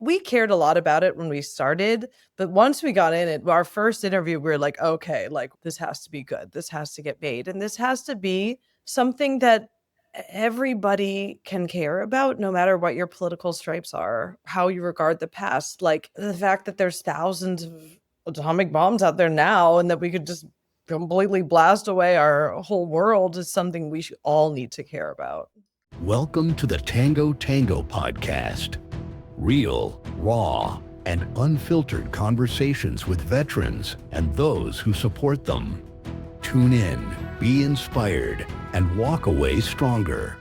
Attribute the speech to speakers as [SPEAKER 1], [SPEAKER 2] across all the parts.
[SPEAKER 1] we cared a lot about it when we started, but once we got in it, our first interview, we were like, okay, like this has to be good. This has to get made. And this has to be something that everybody can care about, no matter what your political stripes are, how you regard the past. Like the fact that there's thousands of atomic bombs out there now and that we could just completely blast away our whole world is something we should all need to care about.
[SPEAKER 2] Welcome to the Tango Tango podcast. Real, raw, and unfiltered conversations with veterans and those who support them. Tune in, be inspired, and walk away stronger.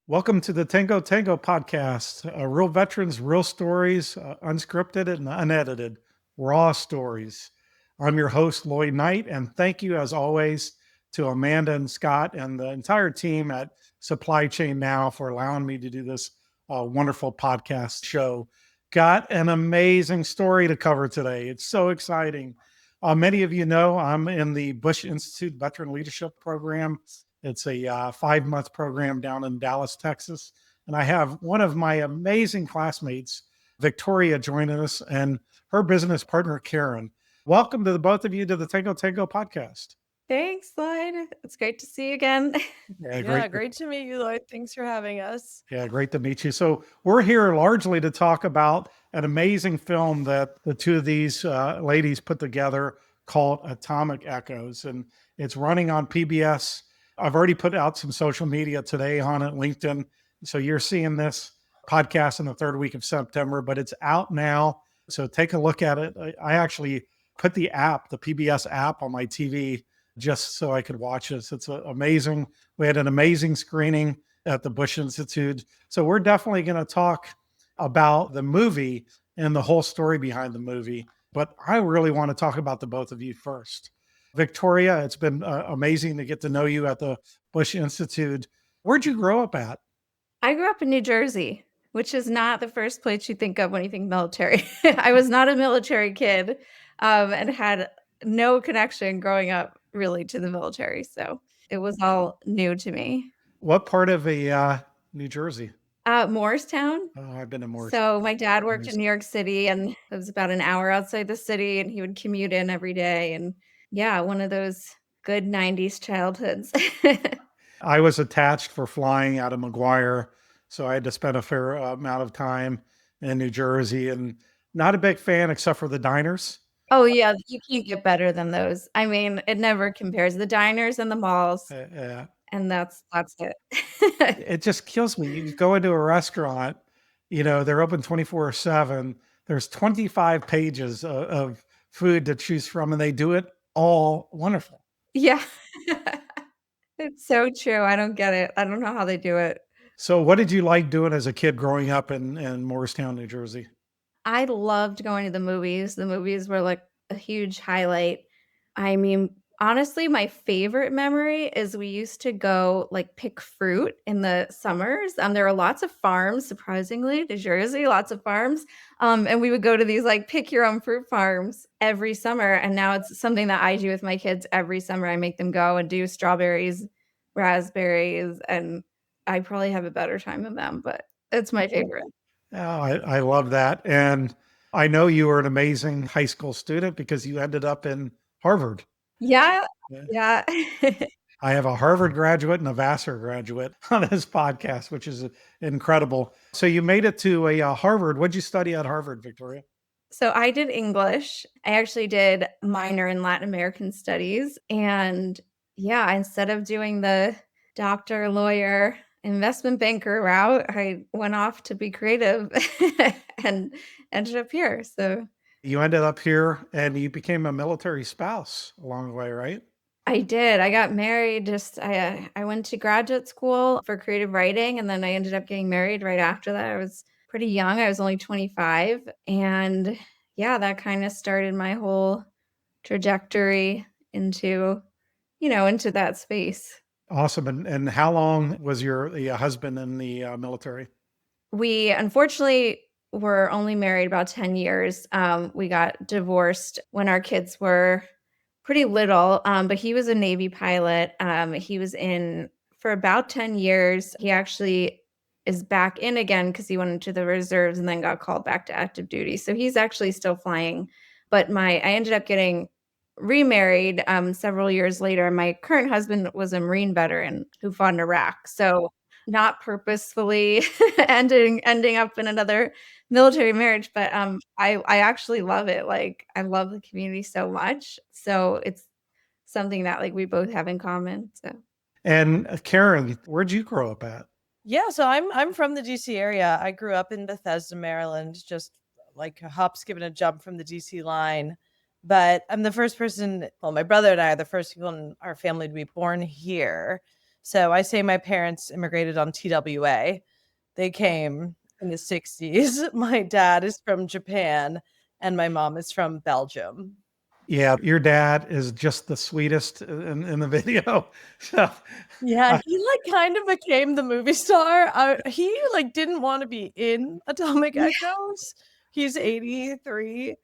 [SPEAKER 3] Welcome to the Tango Tango podcast. Real veterans, real stories, unscripted and unedited, raw stories. I'm your host, Lloyd Knight, and thank you as always to Amanda and Scott and the entire team at Supply Chain Now for allowing me to do this wonderful podcast show. Got an amazing story to cover today. It's so exciting. Many of you know I'm in the Bush Institute Veteran Leadership Program. It's a 5-month program down in Dallas, Texas. And I have one of my amazing classmates, Victoria, joining us, and her business partner, Karin. Welcome to the both of you to the Tango Tango podcast.
[SPEAKER 4] Thanks, Lloyd. It's great to see you again.
[SPEAKER 1] Great to meet you, Lloyd. Thanks for having us.
[SPEAKER 3] Yeah, great to meet you. So we're here largely to talk about an amazing film that the two of these ladies put together called Atomic Echoes. And it's running on PBS. I've already put out some social media today on it, LinkedIn. So you're seeing this podcast in the third week of September, but it's out now. So take a look at it. I actually put the app, the PBS app, on my TV just so I could watch this. It's amazing. We had an amazing screening at the Bush Institute. So we're definitely going to talk about the movie and the whole story behind the movie. But I really want to talk about the both of you first. Victoria, it's been amazing to get to know you at the Bush Institute. Where'd you grow up at?
[SPEAKER 4] I grew up in New Jersey, which is not the first place you think of when you think military. I was not a military kid and had no connection growing up really to the military. So it was all new to me.
[SPEAKER 3] What part of New Jersey?
[SPEAKER 4] Morristown.
[SPEAKER 3] Oh, I've been to Morristown.
[SPEAKER 4] So my dad worked in New York City, and it was about an hour outside the city, and he would commute in every day. And yeah, one of those good 90s childhoods.
[SPEAKER 3] I was attached for flying out of McGuire, so I had to spend a fair amount of time in New Jersey, and not a big fan except for the diners.
[SPEAKER 4] Oh yeah, you can't get better than those. I mean, it never compares. The diners and the malls, and that's it.
[SPEAKER 3] It just kills me. You go into a restaurant, they're open 24/7. There's 25 pages of food to choose from, and they do it all wonderful.
[SPEAKER 4] Yeah. It's so true. I don't get it. I don't know how they do it.
[SPEAKER 3] So what did you like doing as a kid growing up in Morristown, New Jersey?
[SPEAKER 4] I loved going to the movies. The movies were like a huge highlight. I mean, honestly, my favorite memory is we used to go like pick fruit in the summers. There are lots of farms, surprisingly, New Jersey, lots of farms. And we would go to these like pick your own fruit farms every summer. And now it's something that I do with my kids every summer. I make them go and do strawberries, raspberries, and I probably have a better time than them, but it's my favorite.
[SPEAKER 3] Oh, I love that. And I know you were an amazing high school student because you ended up in Harvard.
[SPEAKER 4] Yeah.
[SPEAKER 3] I have a Harvard graduate and a Vassar graduate on this podcast, which is incredible. So you made it to a Harvard. What'd you study at Harvard, Victoria?
[SPEAKER 4] So I did English. I actually did minor in Latin American studies. And yeah, instead of doing the doctor, lawyer, investment banker route, I went off to be creative and ended up here. So
[SPEAKER 3] you ended up here and you became a military spouse along the way, right?
[SPEAKER 4] I did. I got married. I went to graduate school for creative writing, and then I ended up getting married right after that. I was pretty young. I was only 25. And yeah, that kind of started my whole trajectory into that space.
[SPEAKER 3] Awesome. And how long was your husband in the military?
[SPEAKER 4] We unfortunately were only married about 10 years. We got divorced when our kids were pretty little, but he was a Navy pilot. He was in for about 10 years. He actually is back in again because he went into the reserves and then got called back to active duty. So he's actually still flying. But I ended up getting remarried several years later. My current husband was a Marine veteran who fought in Iraq. So not purposefully ending up in another military marriage, but I actually love it. Like I love the community so much. So it's something that like we both have in common. So
[SPEAKER 3] And Karin, where'd you grow up at?
[SPEAKER 1] Yeah, so I'm from the DC area. I grew up in Bethesda, Maryland, just like a hop, skip, and a jump from the DC line. But I'm the first person, well, my brother and I are the first people in our family to be born here. So I say my parents immigrated on TWA. They came in the 60s. My dad is from Japan and my mom is from Belgium.
[SPEAKER 3] Yeah, your dad is just the sweetest in the video. So,
[SPEAKER 1] Yeah,
[SPEAKER 3] uh,
[SPEAKER 1] he like kind of became the movie star. He like didn't want to be in Atomic Echoes. He's 83.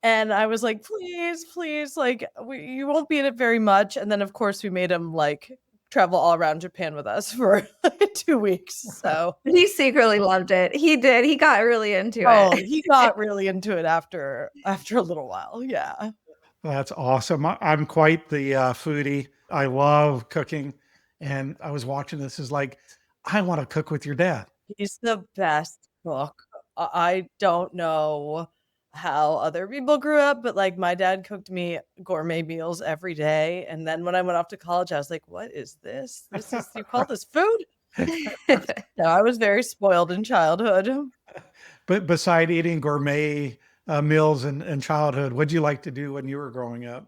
[SPEAKER 1] And I was like, please, please, like you won't be in it very much. And then of course we made him like travel all around Japan with us for 2 weeks. So
[SPEAKER 4] he secretly loved it. He did. He got really into
[SPEAKER 1] oh,
[SPEAKER 4] it.
[SPEAKER 1] he got really into it after a little while. Yeah.
[SPEAKER 3] that's awesome. I'm quite the foodie. I love cooking. And I was watching this is like, I want to cook with your dad.
[SPEAKER 1] He's the best cook. I don't know how other people grew up, but like my dad cooked me gourmet meals every day. And then when I went off to college, I was like, what is this? You call this food? No, I was very spoiled in childhood.
[SPEAKER 3] But beside eating gourmet meals in childhood, what'd you like to do when you were growing up?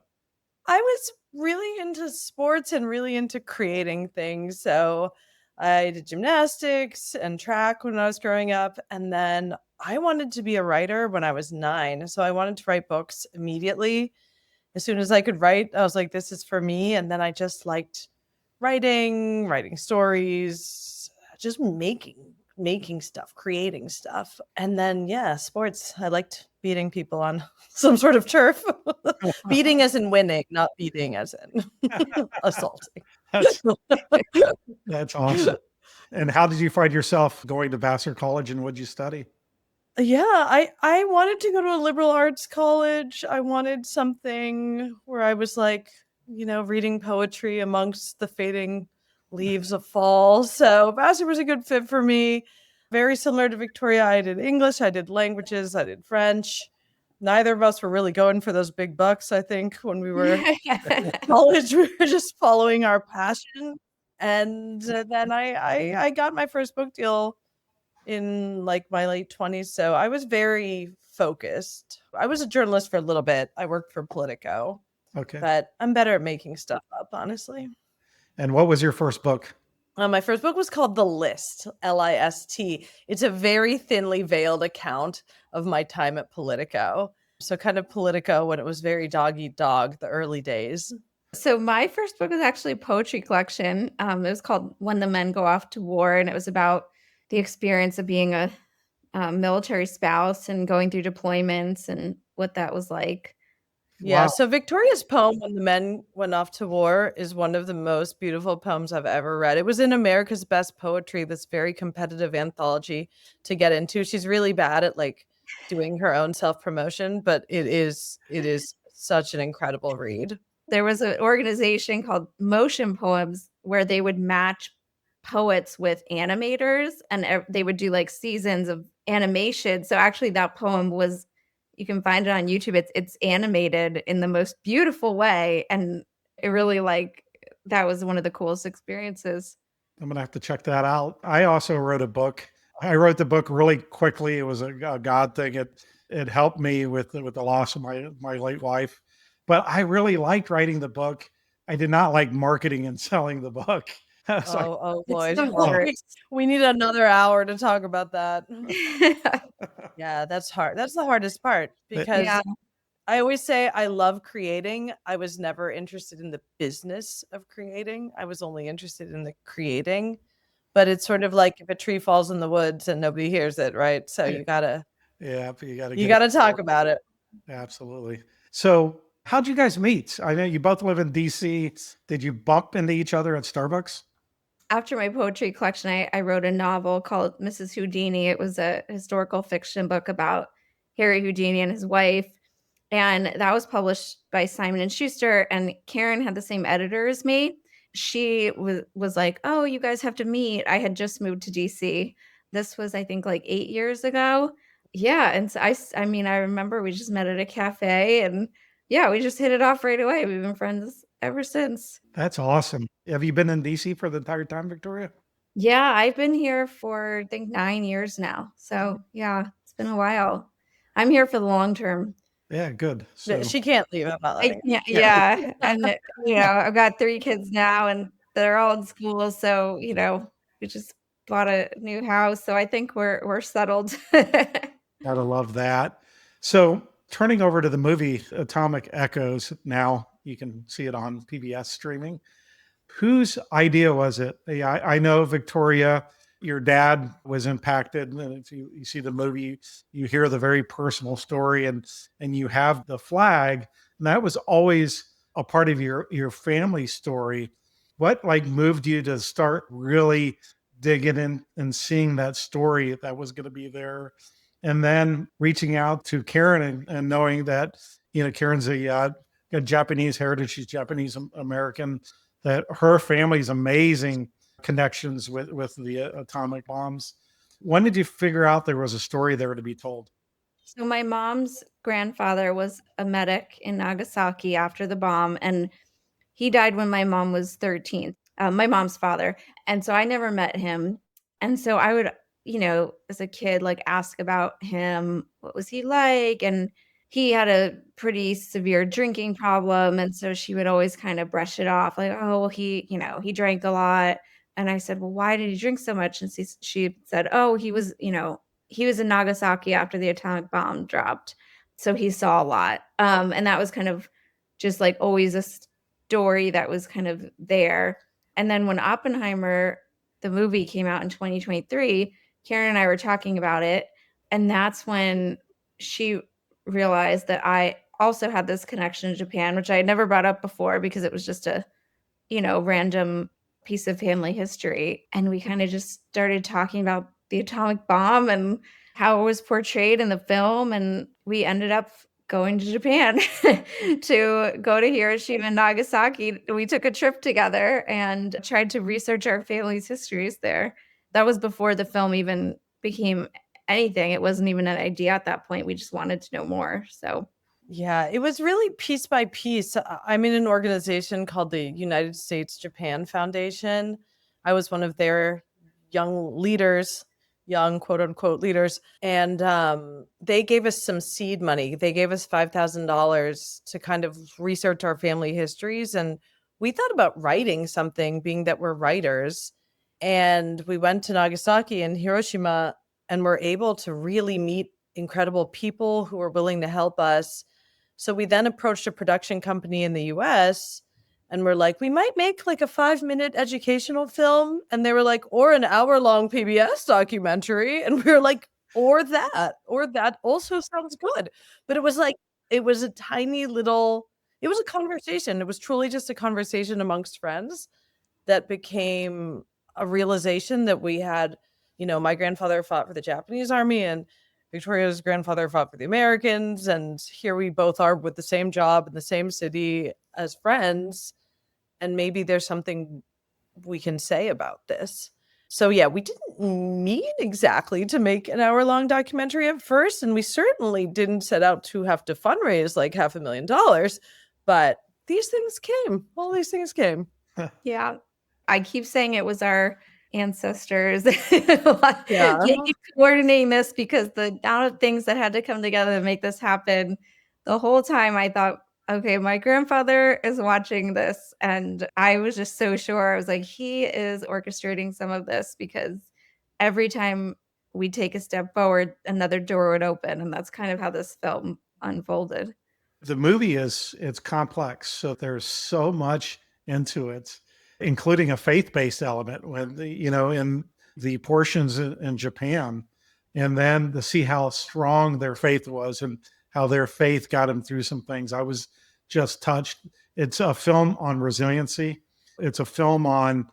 [SPEAKER 1] I was really into sports and really into creating things. So I did gymnastics and track when I was growing up. And then I wanted to be a writer when I was 9. So I wanted to write books immediately. As soon as I could write, I was like, this is for me. And then I just liked writing stories, just making stuff, creating stuff. And then yeah, sports. I liked beating people on some sort of turf. Beating as in winning, not beating as in assaulting.
[SPEAKER 3] That's, that's awesome. And how did you find yourself going to Vassar College and what'd you study?
[SPEAKER 1] Yeah, I wanted to go to a liberal arts college. I wanted something where I was like, reading poetry amongst the fading leaves of fall. So Vassar was a good fit for me. Very similar to Victoria. I did English, I did languages, I did French. Neither of us were really going for those big bucks, I think, when we were in college. We were just following our passion. And then I got my first book deal in like my late 20s. So I was very focused. I was a journalist for a little bit. I worked for Politico,
[SPEAKER 3] Okay.
[SPEAKER 1] but I'm better at making stuff up, honestly.
[SPEAKER 3] And what was your first book?
[SPEAKER 1] My first book was called The List, List. It's a very thinly veiled account of my time at Politico. So kind of Politico when it was very dog eat dog, the early days.
[SPEAKER 4] So my first book was actually a poetry collection. It was called When the Men Go Off to War, and it was about the experience of being a military spouse and going through deployments and what that was like.
[SPEAKER 1] Yeah,
[SPEAKER 3] Wow.
[SPEAKER 1] so Victoria's poem When the Men Went Off to War is one of the most beautiful poems I've ever read. It was in America's Best Poetry, this very competitive anthology to get into. She's really bad at like doing her own self-promotion, but it is such an incredible read.
[SPEAKER 4] There was an organization called Motion Poems where they would match poets with animators, and they would do like seasons of animation. So actually that poem was, you can find it on YouTube. It's animated in the most beautiful way, and it really like that was one of the coolest experiences.
[SPEAKER 3] I'm gonna have to check that out. I also wrote a book. I wrote the book really quickly. It was a God thing. It helped me with the loss of my late wife. But I really liked writing the book. I did not like marketing and selling the book. I was like,
[SPEAKER 1] Oh,
[SPEAKER 4] It's
[SPEAKER 1] Lloyd.
[SPEAKER 4] the
[SPEAKER 3] oh,
[SPEAKER 4] worst.
[SPEAKER 1] We need another hour to talk about that. Yeah, that's hard. That's the hardest part because
[SPEAKER 4] Yeah.
[SPEAKER 1] I always say I love creating. I was never interested in the business of creating. I was only interested in the creating. But it's sort of like if a tree falls in the woods and nobody hears it, right? So
[SPEAKER 3] yeah,
[SPEAKER 1] you gotta
[SPEAKER 3] yeah, but you got to
[SPEAKER 1] you
[SPEAKER 3] get it.
[SPEAKER 1] gotta talk about it.
[SPEAKER 3] Absolutely. So, how'd you guys meet? I know you both live in DC. Did you bump into each other at Starbucks?
[SPEAKER 4] After my poetry collection, I wrote a novel called Mrs. Houdini. It was a historical fiction book about Harry Houdini and his wife, and that was published by Simon and Schuster. And Karin had the same editor as me. She was like, "Oh, you guys have to meet." I had just moved to DC. This was, I think, like 8 years ago. Yeah, and so I mean, I remember we just met at a cafe, and yeah, we just hit it off right away. We've been friends ever since.
[SPEAKER 3] That's awesome. Have you been in DC for the entire time, Victoria?
[SPEAKER 4] Yeah, I've been here for, I think, 9 years now. So, yeah, it's been a while. I'm here for the long term.
[SPEAKER 3] Yeah, good. So
[SPEAKER 1] She can't leave. I'm not letting her.
[SPEAKER 4] Yeah, yeah, and, I've got 3 kids now, and they're all in school, so, we just bought a new house, so I think we're settled.
[SPEAKER 3] gotta love that. So turning over to the movie Atomic Echoes, now you can see it on PBS streaming. Whose idea was it? I know, Victoria, your dad was impacted. And if you see the movie, you hear the very personal story, and you have the flag. And that was always a part of your family story. What moved you to start really digging in and seeing that story that was going to be there? And then reaching out to Karin and knowing that, Karin's a Japanese heritage. She's Japanese American, that her family's amazing connections with the atomic bombs. When did you figure out there was a story there to be told?
[SPEAKER 4] So my mom's grandfather was a medic in Nagasaki after the bomb, and he died when my mom was 13, my mom's father, and so I never met him, and so I would, as a kid, ask about him, what was he like, and he had a pretty severe drinking problem, and so she would always kind of brush it off, like, "Oh, well, he drank a lot," and I said, "Well, why did he drink so much?" And she said, "Oh, he was in Nagasaki after the atomic bomb dropped, so he saw a lot," and that was kind of just, always a story that was kind of there. And then when Oppenheimer, the movie, came out in 2023, Karin and I were talking about it, and that's when she realized that I also had this connection to Japan, which I had never brought up before because it was just a, random piece of family history. And we kind of just started talking about the atomic bomb and how it was portrayed in the film. And we ended up going to Japan to go to Hiroshima and Nagasaki. We took a trip together and tried to research our family's histories there. That was before the film even became anything. It wasn't even an idea at that point. We just wanted to know more. So
[SPEAKER 1] Yeah, it was really piece by piece. I'm in an organization called the United States Japan Foundation. I was one of their young leaders, young quote unquote leaders, and they gave us some seed money. They gave us $5,000 to kind of research our family histories, and we thought about writing something, being that we're writers. And we went to Nagasaki and Hiroshima, and were able to really meet incredible people who were willing to help us. So we then approached a production company in the US, and we're like, we might make like a 5-minute educational film. And they were like, or an hour-long PBS documentary. And we were like, or that also sounds good. But it was like, it was a tiny little, it was a conversation. It was truly just a conversation amongst friends that became a realization that we had, my grandfather fought for the Japanese army, and Victoria's grandfather fought for the Americans, and here we both are with the same job in the same city as friends, and maybe there's something we can say about this. So yeah, we didn't mean exactly to make an hour-long documentary at first, and we certainly didn't set out to have to fundraise like $500,000, but these things came. All these things came.
[SPEAKER 4] yeah, I keep saying it was our ancestors.
[SPEAKER 1] Yeah.
[SPEAKER 4] You keep coordinating this because the amount of things that had to come together to make this happen. The whole time I thought, okay, my grandfather is watching this, and I was just so sure. I was like, he is orchestrating some of this because every time we take a step forward, another door would open, and that's kind of how this film unfolded.
[SPEAKER 3] The movie it's complex, so there's so much into it, including a faith-based element when in the portions in Japan, and then to see how strong their faith was and how their faith got them through some things. I was just touched. It's a film on resiliency. It's a film on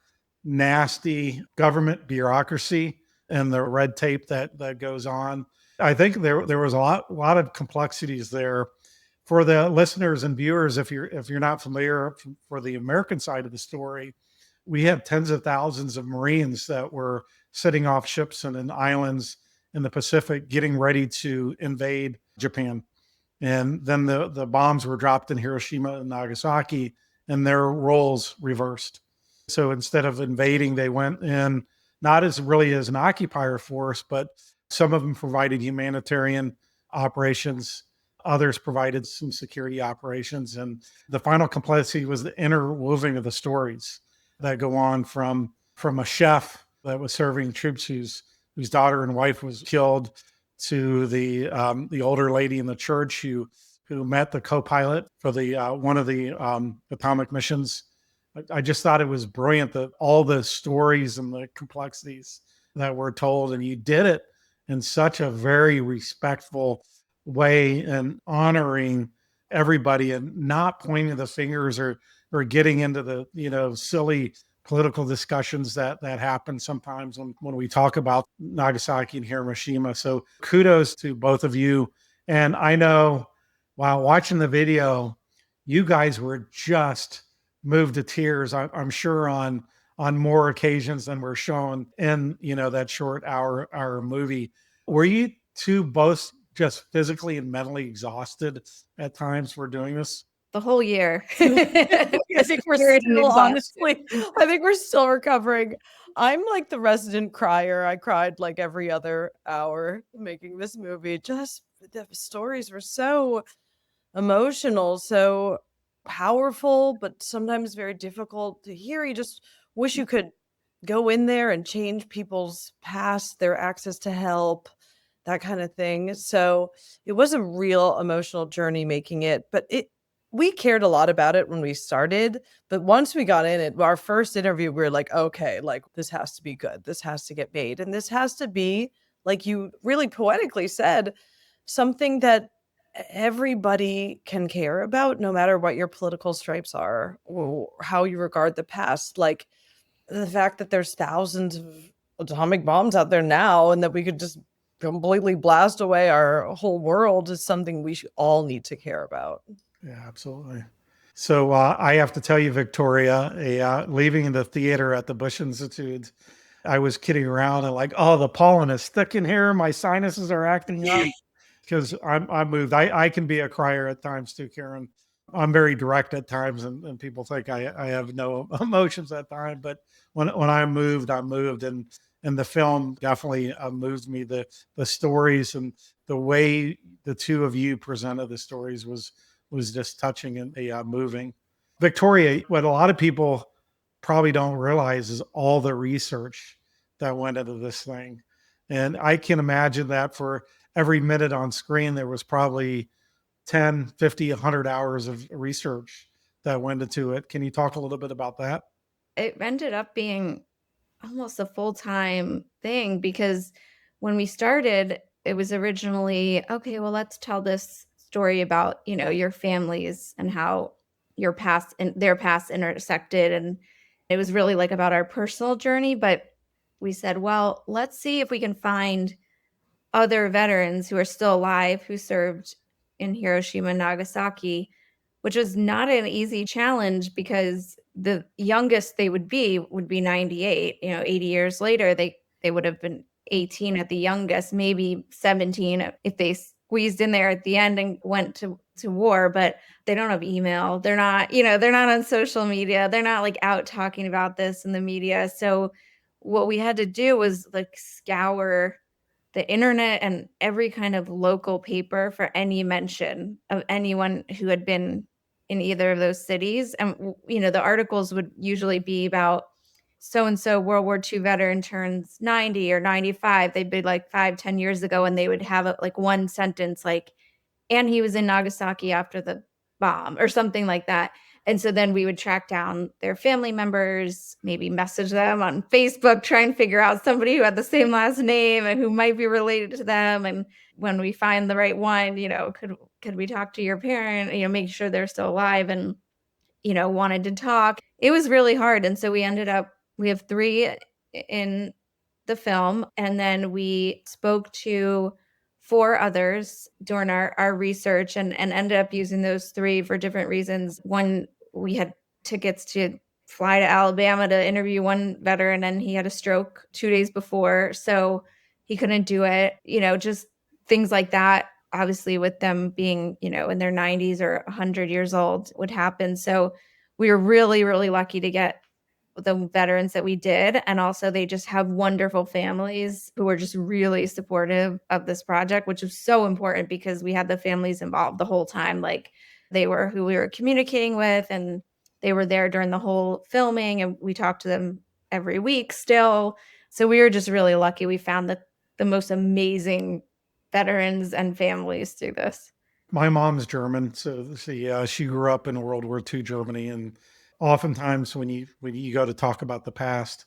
[SPEAKER 3] nasty government bureaucracy and the red tape that goes on. I think there was a lot of complexities there. For the listeners and viewers, if you're not familiar, for the American side of the story, we have tens of thousands of Marines that were sitting off ships and in islands in the Pacific getting ready to invade Japan. And then the bombs were dropped in Hiroshima and Nagasaki, and their roles reversed. So instead of invading, they went in not as really as an occupier force, but some of them provided humanitarian operations. Others provided some security operations. And the final complexity was the interweaving of the stories that go on from a chef that was serving troops whose daughter and wife was killed, to the older lady in the church who met the co-pilot for the one of the atomic missions. I just thought it was brilliant that all the stories and the complexities that were told, and you did it in such a very respectful way and honoring everybody and not pointing the fingers or getting into the silly political discussions that happen sometimes when we talk about Nagasaki and Hiroshima. So kudos to both of you. And I know while watching the video, you guys were just moved to tears. I'm sure on more occasions than were shown in that short hour movie. Were you two both just physically and mentally exhausted at times for doing this?
[SPEAKER 4] The whole year.
[SPEAKER 1] I think we're still, honestly, I think we're still recovering. I'm like the resident crier. I cried like every other hour making this movie. Just the stories were so emotional, so powerful, but sometimes very difficult to hear. You just wish you could go in there and change people's past, their access to help, that kind of thing. So it was a real emotional journey making it, but we cared a lot about it when we started. But once we got in it, our first interview, we were like, okay, like this has to be good. This has to get made. And this has to be, like you really poetically said, something that everybody can care about, no matter what your political stripes are or how you regard the past. Like the fact that there's thousands of atomic bombs out there now and that we could just completely blast away our whole world is something we should all need to care about.
[SPEAKER 3] Yeah, absolutely. So I have to tell you, Victoria, leaving the theater at the Bush Institute, I was kidding around and like, oh, the pollen is thick in here. My sinuses are acting up because I'm moved. I can be a crier at times too, Karin. I'm very direct at times, and people think I have no emotions at times. But when I'm moved, I'm moved, and the film definitely moves me. The stories and the way the two of you presented the stories was just touching and moving. Victoria, what a lot of people probably don't realize is all the research that went into this thing. And I can imagine that for every minute on screen, there was probably 10, 50, 100 hours of research that went into it. Can you talk a little bit about that?
[SPEAKER 4] It ended up being almost a full-time thing because when we started, it was originally, okay, well, let's tell this story about, your families and how your past and their past intersected. And it was really like about our personal journey. But we said, well, let's see if we can find other veterans who are still alive who served in Hiroshima and Nagasaki, which was not an easy challenge because the youngest they would be 98. 80 years later, they would have been 18 at the youngest, maybe 17 if they squeezed in there at the end and went to war. But they don't have email. They're not, they're not on social media. They're not like out talking about this in the media. So what we had to do was like scour the internet and every kind of local paper for any mention of anyone who had been in either of those cities. And, the articles would usually be about so-and-so World War II veteran turns 90 or 95. They'd be like 5-10 years ago, and they would have like one sentence like, and he was in Nagasaki after the bomb or something like that. And so then we would track down their family members, maybe message them on Facebook, try and figure out somebody who had the same last name and who might be related to them. And when we find the right one, could we talk to your parent, make sure they're still alive and, wanted to talk. It was really hard. And so we ended up We have 3 in the film, and then we spoke to 4 others during our research and ended up using those 3 for different reasons. One, we had tickets to fly to Alabama to interview one veteran, and he had a stroke 2 days before, so he couldn't do it. Just things like that, obviously, with them being, in their 90s or 100 years old would happen. So we were really, really lucky to get the veterans that we did. And also, they just have wonderful families who are just really supportive of this project, which was so important because we had the families involved the whole time. Like, they were who we were communicating with, and they were there during the whole filming, and we talked to them every week still. So we were just really lucky. We found the most amazing veterans and families through this.
[SPEAKER 3] My mom's German, so she grew up in World War II Germany, and oftentimes when you go to talk about the past,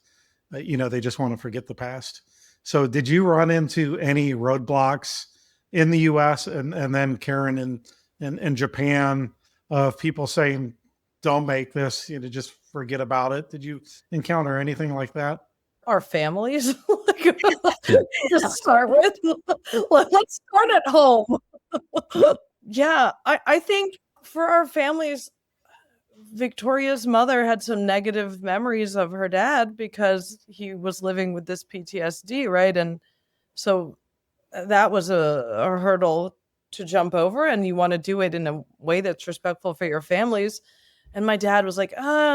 [SPEAKER 3] they just want to forget the past. So, did you run into any roadblocks in the U.S. and then Karin in Japan of people saying, "Don't make this," just forget about it? Did you encounter anything like that?
[SPEAKER 1] Our families, like, to start with. Let's start at home. Yeah, I think for our families, Victoria's mother had some negative memories of her dad because he was living with this PTSD, right? And so that was a hurdle to jump over, and you want to do it in a way that's respectful for your families. And my dad was like,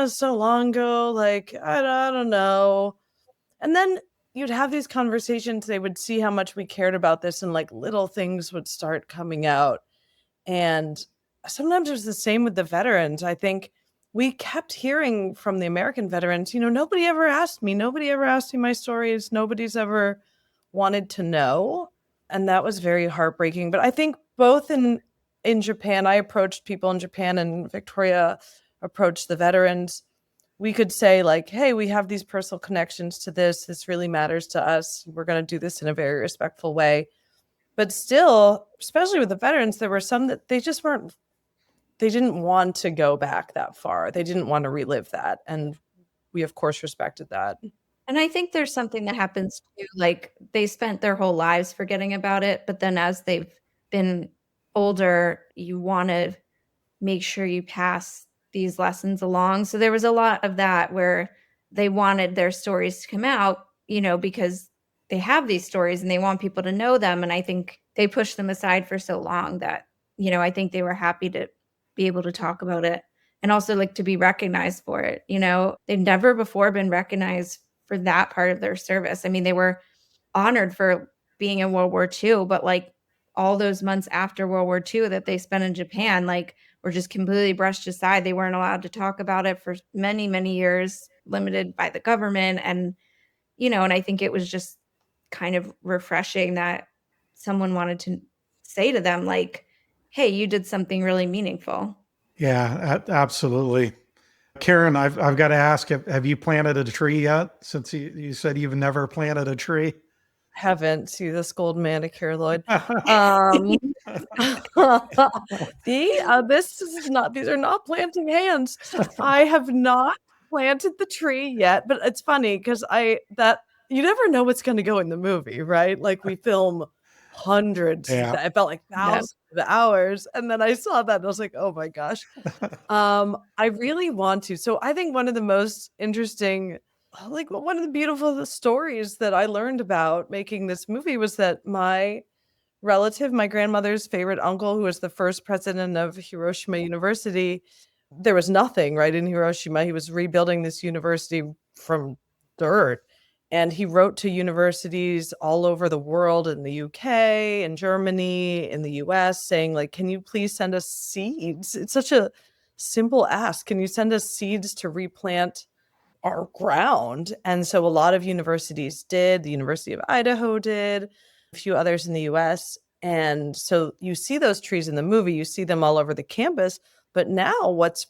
[SPEAKER 1] so long ago, like, I don't know. And then you'd have these conversations, they would see how much we cared about this, and like little things would start coming out. And sometimes it was the same with the veterans. I think we kept hearing from the American veterans, nobody ever asked me. Nobody ever asked me my stories. Nobody's ever wanted to know. And that was very heartbreaking. But I think both in Japan, I approached people in Japan, and Victoria approached the veterans. We could say, like, hey, we have these personal connections to this. This really matters to us. We're going to do this in a very respectful way. But still, especially with the veterans, there were some that they didn't want to go back that far. They didn't want to relive that. And we, of course, respected that.
[SPEAKER 4] And I think there's something that happens too, like, they spent their whole lives forgetting about it, but then as they've been older, you wanna make sure you pass these lessons along. So there was a lot of that where they wanted their stories to come out, because they have these stories and they want people to know them. And I think they pushed them aside for so long that, I think they were happy to be able to talk about it and also like to be recognized for it. They'd never before been recognized for that part of their service. I mean, they were honored for being in World War II, but like all those months after World War II that they spent in Japan, like, were just completely brushed aside. They weren't allowed to talk about it for many, many years, limited by the government. And I think it was just kind of refreshing that someone wanted to say to them, like, hey, you did something really meaningful.
[SPEAKER 3] Yeah, absolutely. Karin, I've got to ask, have you planted a tree yet? Since you said you've never planted a tree.
[SPEAKER 1] Haven't. See this gold manicure, Lloyd. The this is not, these are not planting hands. I have not planted the tree yet, but it's funny because you never know what's going to go in the movie, right? Like, we film hundreds,
[SPEAKER 3] Yeah.
[SPEAKER 1] I felt like
[SPEAKER 4] Yeah.
[SPEAKER 1] thousands of hours, and then I saw that and I was like, oh my gosh. I really want to. So I think one of the most interesting, like, one of the beautiful stories that I learned about making this movie was that my relative, my grandmother's favorite uncle, who was the first president of Hiroshima University, there was nothing, right, in Hiroshima. He was rebuilding this university from dirt. And he wrote to universities all over the world, in the UK, in Germany, in the US, saying, like, can you please send us seeds? It's such a simple ask. Can you send us seeds to replant our ground? And so a lot of universities did. The University of Idaho did, a few others in the US. And so you see those trees in the movie, you see them all over the campus. But now what's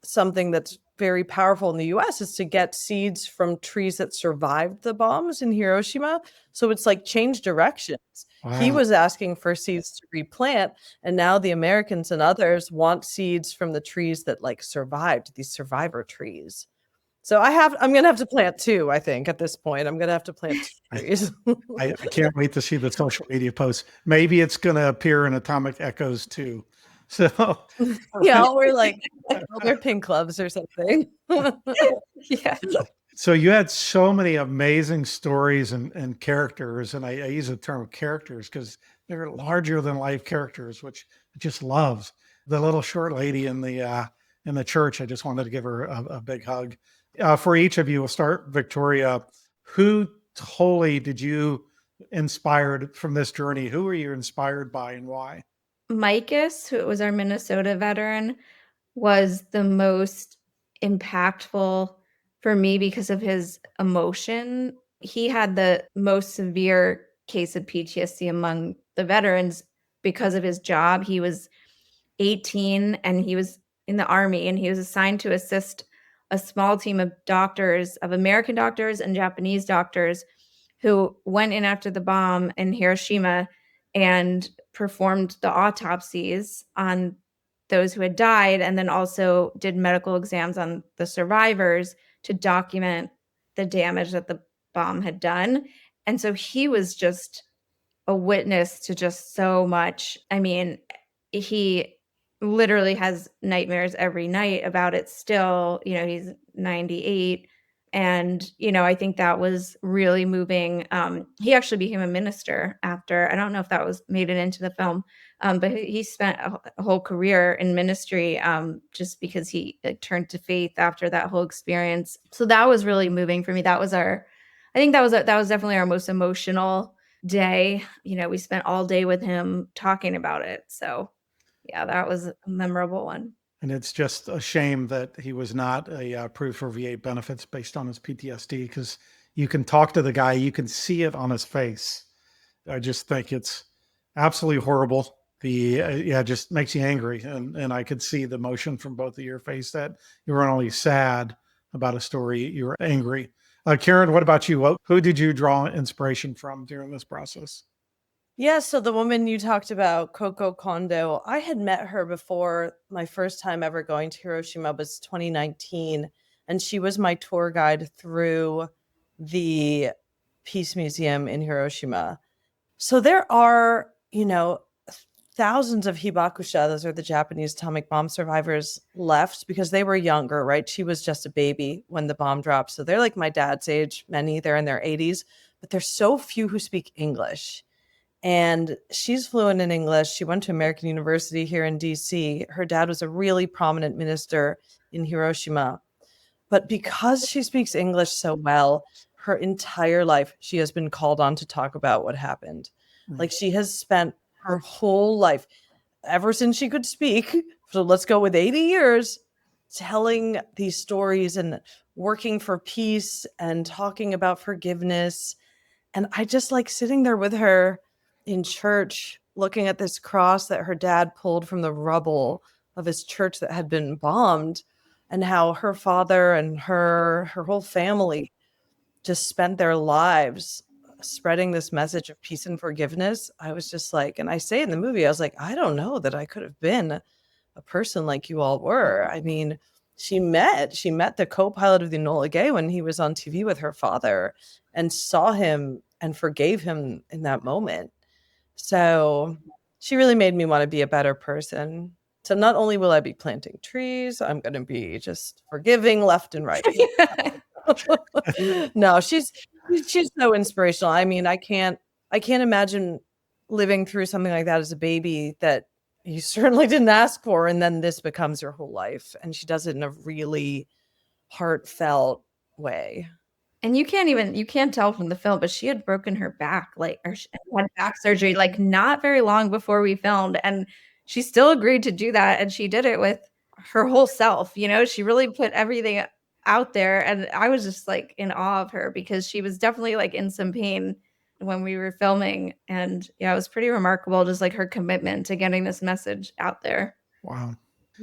[SPEAKER 1] something that's very powerful in the US is to get seeds from trees that survived the bombs in Hiroshima. So it's like changed directions. He
[SPEAKER 3] Wow.
[SPEAKER 1] was asking for seeds to replant, and now the Americans and others want seeds from the trees that, like, survived, these survivor trees. So I'm gonna have to plant 2, I think, at this point. I'm gonna have to plant 2 trees.
[SPEAKER 3] I can't wait to see the social media posts. Maybe it's going to appear in Atomic Echoes too. So,
[SPEAKER 1] Yeah, we're like, we'll wear pink gloves or something.
[SPEAKER 4] Yeah.
[SPEAKER 3] so you had so many amazing stories and characters, and I use the term characters because they're larger than life characters, which I just love. The little short lady in the church, I just wanted to give her a big hug. For each of you, we'll start Victoria. Who totally did you inspired from this journey? Who were you inspired by and why?
[SPEAKER 4] Micus, who was our Minnesota veteran, was the most impactful for me because of his emotion. He had the most severe case of PTSD among the veterans because of his job. He was 18 and he was in the army, and he was assigned to assist a small team of doctors, of American doctors and Japanese doctors, who went in after the bomb in Hiroshima and performed the autopsies on those who had died, and then also did medical exams on the survivors to document the damage that the bomb had done. And so he was just a witness to just so much. I mean, he literally has nightmares every night about it still. You know, he's 98. And, you know, I think that was really moving. He actually became a minister after. I don't know if that was made it into the film, but he spent a whole career in ministry just because he turned to faith after that whole experience. So that was really moving for me. I think that was definitely our most emotional day. You know, we spent all day with him talking about it. So yeah, that was a memorable one.
[SPEAKER 3] And it's just a shame that he was not approved for VA benefits based on his PTSD, because you can talk to the guy, you can see it on his face. I just think it's absolutely horrible. It just makes you angry. And I could see the emotion from both of your face that you weren't only sad about a story, you were angry. Karin, what about you? Who did you draw inspiration from during this process?
[SPEAKER 1] Yeah, so the woman you talked about, Coco Kondo, I had met her before. My first time ever going to Hiroshima was 2019, and she was my tour guide through the Peace Museum in Hiroshima. So there are, thousands of hibakusha, those are the Japanese atomic bomb survivors, left because they were younger, right? She was just a baby when the bomb dropped. So they're like my dad's age, many, they're in their 80s, but there's so few who speak English. And she's fluent in English. She went to American University here in DC. Her dad was a really prominent minister in Hiroshima. But because she speaks English so well, her entire life, she has been called on to talk about what happened. Like, she has spent her whole life, ever since she could speak, so let's go with 80 years, telling these stories and working for peace and talking about forgiveness. And I just like sitting there with her in church, looking at this cross that her dad pulled from the rubble of his church that had been bombed, and how her father and her whole family just spent their lives spreading this message of peace and forgiveness. I was just like, and I say in the movie, I was like, I don't know that I could have been a person like you all were. I mean, she met the co-pilot of the Enola Gay when he was on TV with her father, and saw him and forgave him in that moment. So she really made me want to be a better person. So not only will I be planting trees, I'm going to be just forgiving left and right. No, she's so inspirational. I mean, I can't imagine living through something like that as a baby that you certainly didn't ask for, and then this becomes your whole life. And she does it in a really heartfelt way.
[SPEAKER 4] And you can't tell from the film, but she had broken her back, or she had back surgery, like, not very long before we filmed, and she still agreed to do that, and she did it with her whole self, she really put everything out there, and I was just, like, in awe of her because she was definitely, like, in some pain when we were filming, and, yeah, it was pretty remarkable, just, like, her commitment to getting this message out there.
[SPEAKER 3] Wow.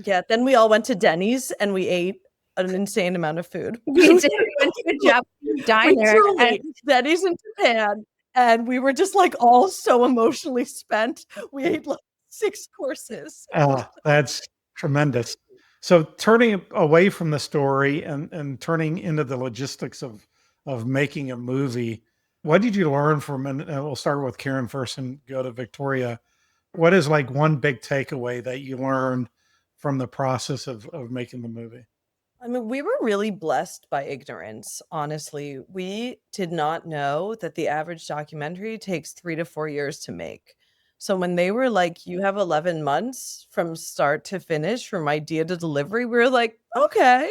[SPEAKER 1] Yeah, then we all went to Denny's, and we ate an insane amount of food.
[SPEAKER 4] We did. We went to a Japanese diner.
[SPEAKER 1] And Denny's in Japan, and we were just like all so emotionally spent. We ate like 6 courses.
[SPEAKER 3] That's tremendous. So turning away from the story and turning into the logistics of making a movie, what did you learn from, and we'll start with Karin first and go to Victoria. What is like one big takeaway that you learned from the process of making the movie?
[SPEAKER 1] I mean, we were really blessed by ignorance, honestly. We did not know that the average documentary takes 3 to 4 years to make. So when they were like, "You have 11 months from start to finish, from idea to delivery," we were like, "Okay."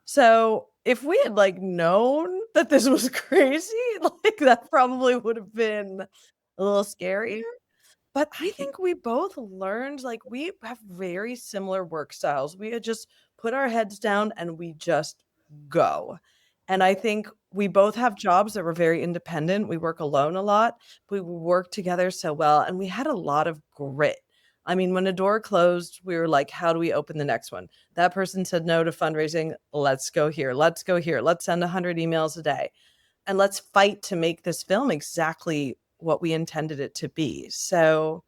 [SPEAKER 1] So if we had, like, known that this was crazy, like, that probably would have been a little scarier. But I think we both learned, like, we have very similar work styles. We had just put our heads down and we just go. And I think we both have jobs that were very independent. We work alone a lot, but we work together so well, and we had a lot of grit. I mean, when a door closed, we were like, "How do we open the next one?" That person said no to fundraising. Let's go here. Let's go here. Let's send 100 emails a day, and let's fight to make this film exactly what we intended it to be. So,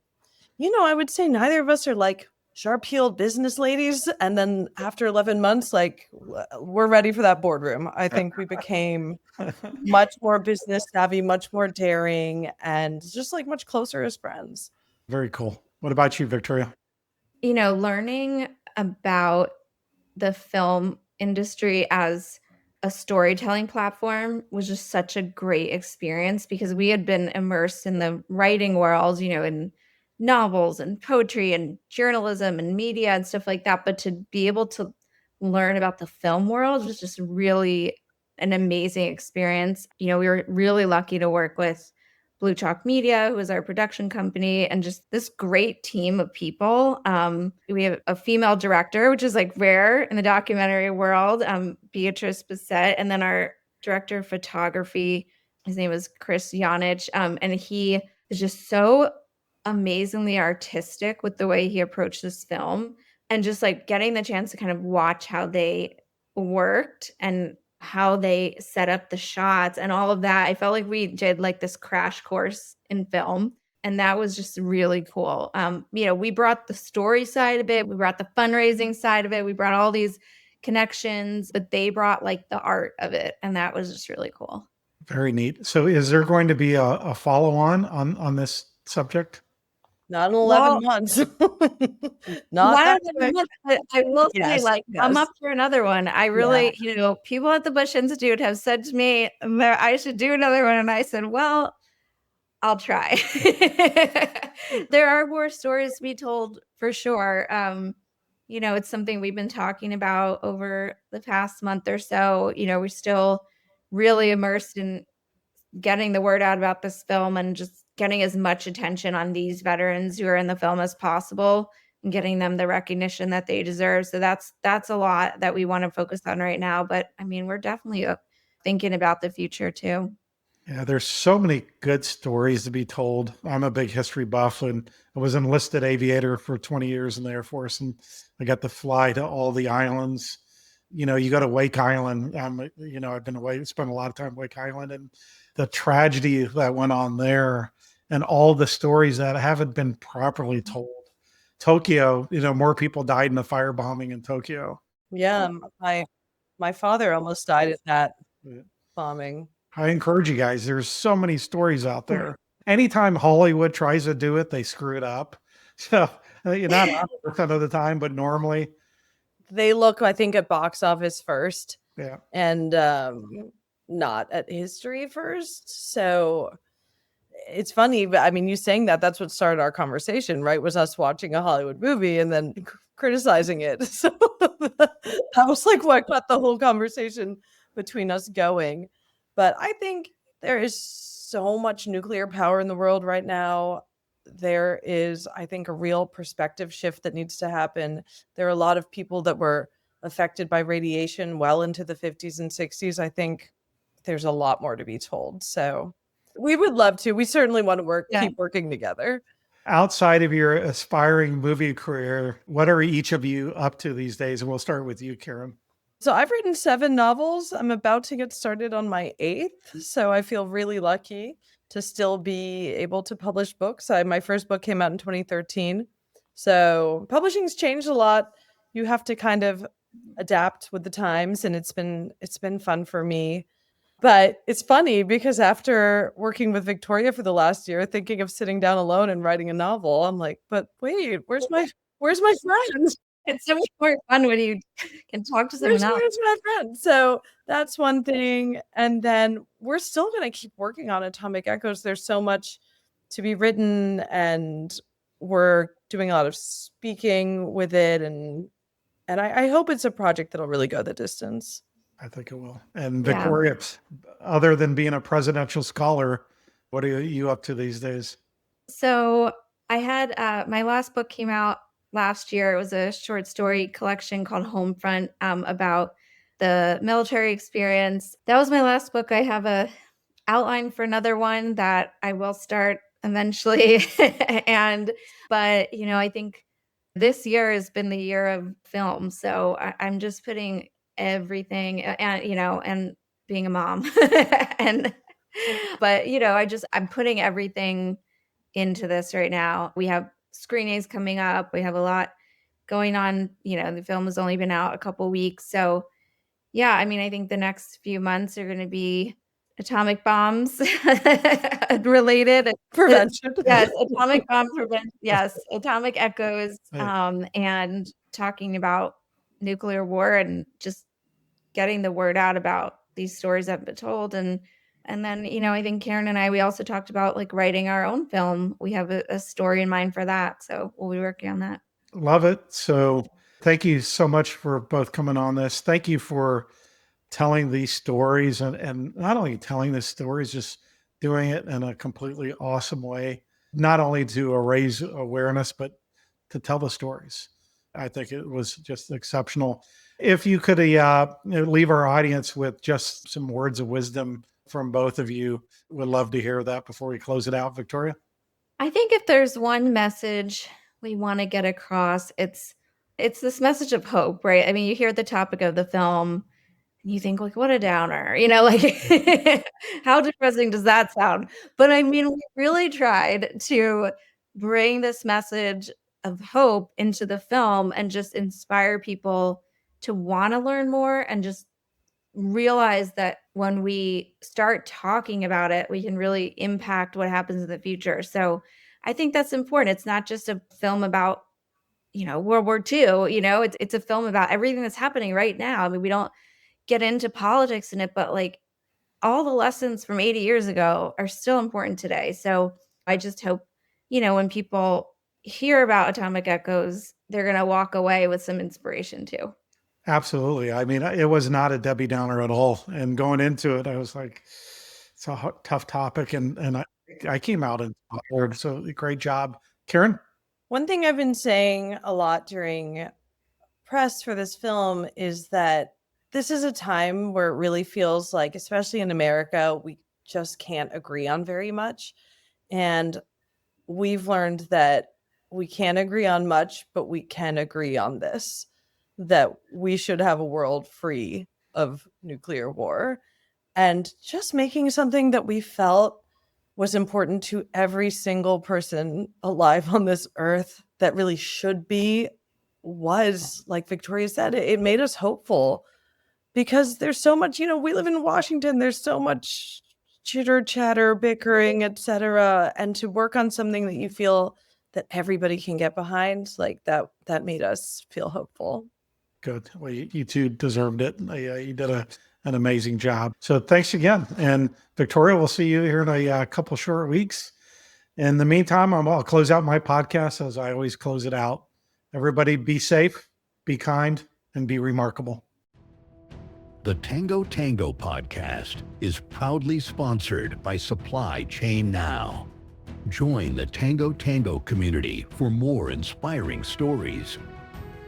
[SPEAKER 1] I would say neither of us are like sharp-heeled business ladies. And then after 11 months, like, we're ready for that boardroom. I think we became much more business savvy, much more daring, and just like much closer as friends.
[SPEAKER 3] Very cool. What about you, Victoria?
[SPEAKER 4] Learning about the film industry as a storytelling platform was just such a great experience because we had been immersed in the writing world, in novels and poetry and journalism and media and stuff like that. But to be able to learn about the film world was just really an amazing experience. We were really lucky to work with Blue Chalk Media, who is our production company, and just this great team of people. We have a female director, which is like rare in the documentary world, Beatrice Bissett, and then our director of photography, his name is Chris Janich, and he is just so amazingly artistic with the way he approached this film, and just like getting the chance to kind of watch how they worked and how they set up the shots and all of that. I felt like we did like this crash course in film. And that was just really cool. We brought the story side of it, we brought the fundraising side of it, we brought all these connections, but they brought like the art of it. And that was just really cool.
[SPEAKER 3] Very neat. So is there going to be a follow on this subject?
[SPEAKER 1] Not in 11
[SPEAKER 4] Well,
[SPEAKER 1] months. Not
[SPEAKER 4] one
[SPEAKER 1] that
[SPEAKER 4] of them
[SPEAKER 1] quick.
[SPEAKER 4] months, but I will say,
[SPEAKER 1] Yes,
[SPEAKER 4] like, I'm
[SPEAKER 1] yes.
[SPEAKER 4] up for another one. I
[SPEAKER 1] Yeah.
[SPEAKER 4] really, people at the Bush Institute have said to me that I should do another one. And I said, well, I'll try. There are more stories to be told for sure. It's something we've been talking about over the past month or so. We're still really immersed in getting the word out about this film and just getting as much attention on these veterans who are in the film as possible and getting them the recognition that they deserve. So that's a lot that we want to focus on right now. But I mean, we're definitely thinking about the future too.
[SPEAKER 3] Yeah, there's so many good stories to be told. I'm a big history buff and I was an enlisted aviator for 20 years in the Air Force and I got to fly to all the islands. You go to Wake Island. I've been away, spent a lot of time at Wake Island and the tragedy that went on there and all the stories that haven't been properly told. Tokyo, more people died in the firebombing in Tokyo.
[SPEAKER 1] Yeah, my father almost died at that bombing.
[SPEAKER 3] I encourage you guys. There's so many stories out there. Anytime Hollywood tries to do it, they screw it up. So you're not 100% of the time, but normally,
[SPEAKER 1] They look, I think, at box office first
[SPEAKER 3] yeah.
[SPEAKER 1] and, not at history first. So it's funny, but I mean, you saying that's what started our conversation, right? Was us watching a Hollywood movie and then criticizing it. So that was like what got the whole conversation between us going. But I think there is so much nuclear power in the world right now. There is, I think, a real perspective shift that needs to happen. There are a lot of people that were affected by radiation well into the 50s and 60s. I think there's a lot more to be told. So we would love to. We certainly want to
[SPEAKER 4] Yeah.
[SPEAKER 1] keep working together.
[SPEAKER 3] Outside of your aspiring movie career, what are each of you up to these days? And we'll start with you, Karin.
[SPEAKER 1] So I've written 7 novels. I'm about to get started on my 8th, so I feel really lucky to still be able to publish books. My first book came out in 2013. So publishing's changed a lot. you have to kind of adapt with the times, and it's been fun for me. But it's funny because after working with Victoria for the last year, thinking of sitting down alone and writing a novel, I'm like, "But wait, where's my friend?
[SPEAKER 4] It's so much more fun when you can talk to someone else.
[SPEAKER 1] Where's my friend?" So that's one thing, and then we're still gonna keep working on Atomic Echoes. There's so much to be written, and we're doing a lot of speaking with it, and I hope it's a project that'll really go the distance.
[SPEAKER 3] I think it will. And
[SPEAKER 4] Yeah.
[SPEAKER 3] Victoria, other than being a presidential scholar, what are you up to these days?
[SPEAKER 4] So I had my last book came out last year. It was a short story collection called Homefront, about the military experience. That was my last book. I have a outline for another one that I will start eventually. But I think this year has been the year of film. So I'm just putting everything, and being a mom and but I'm putting everything into this right now. We have screenings coming up. We have a lot going on. The film has only been out a couple weeks. So, yeah, I mean, I think the next few months are going to be atomic bombs related.
[SPEAKER 1] Prevention.
[SPEAKER 4] Yes, atomic bomb prevention. Yes, atomic echoes,
[SPEAKER 3] Hey,
[SPEAKER 4] and talking about nuclear war and just getting the word out about these stories that have been told. And then, I think Karin and I, we also talked about like writing our own film. We have a story in mind for that. So we'll be working on that.
[SPEAKER 3] love it. So thank you so much for both coming on this. Thank you for telling these stories and not only telling the stories, just doing it in a completely awesome way, not only to raise awareness, but to tell the stories. I think it was just exceptional. If you could leave our audience with just some words of wisdom from both of you, would love to hear that before we close it out, Victoria.
[SPEAKER 4] I think if there's one message we want to get across, it's this message of hope, right? I mean, you hear the topic of the film and you think like, what a downer, like how depressing does that sound? But I mean, we really tried to bring this message of hope into the film and just inspire people to want to learn more and just realize that when we start talking about it, we can really impact what happens in the future. So I think that's important. It's not just a film about, World War II, it's a film about everything that's happening right now. I mean, we don't get into politics in it, but like all the lessons from 80 years ago are still important today. So I just hope, when people hear about Atomic Echoes, they're going to walk away with some inspiration too.
[SPEAKER 3] Absolutely. I mean, it was not a Debbie Downer at all. And going into it, I was like, it's a tough topic. And I came out inspired. So great job. Karin?
[SPEAKER 1] One thing I've been saying a lot during press for this film is that this is a time where it really feels like, especially in America, we just can't agree on very much. And we've learned that we can't agree on much, but we can agree on this, that we should have a world free of nuclear war. And just making something that we felt was important to every single person alive on this earth that really should be, was, like Victoria said, it made us hopeful because there's so much, we live in Washington, there's so much chitter chatter, bickering, etc. And to work on something that you feel that everybody can get behind, like that made us feel hopeful.
[SPEAKER 3] Good. Well, you two deserved it. You did an amazing job. So thanks again. And Victoria, we'll see you here in a couple short weeks. In the meantime, I'll close out my podcast as I always close it out. Everybody be safe, be kind, and be remarkable.
[SPEAKER 2] The Tango Tango podcast is proudly sponsored by Supply Chain Now. Join the Tango Tango community for more inspiring stories.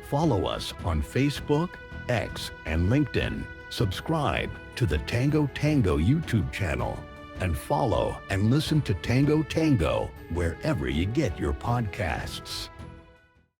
[SPEAKER 2] Follow us on Facebook, X, and LinkedIn. Subscribe to the Tango Tango YouTube channel and follow and listen to Tango Tango wherever you get your podcasts.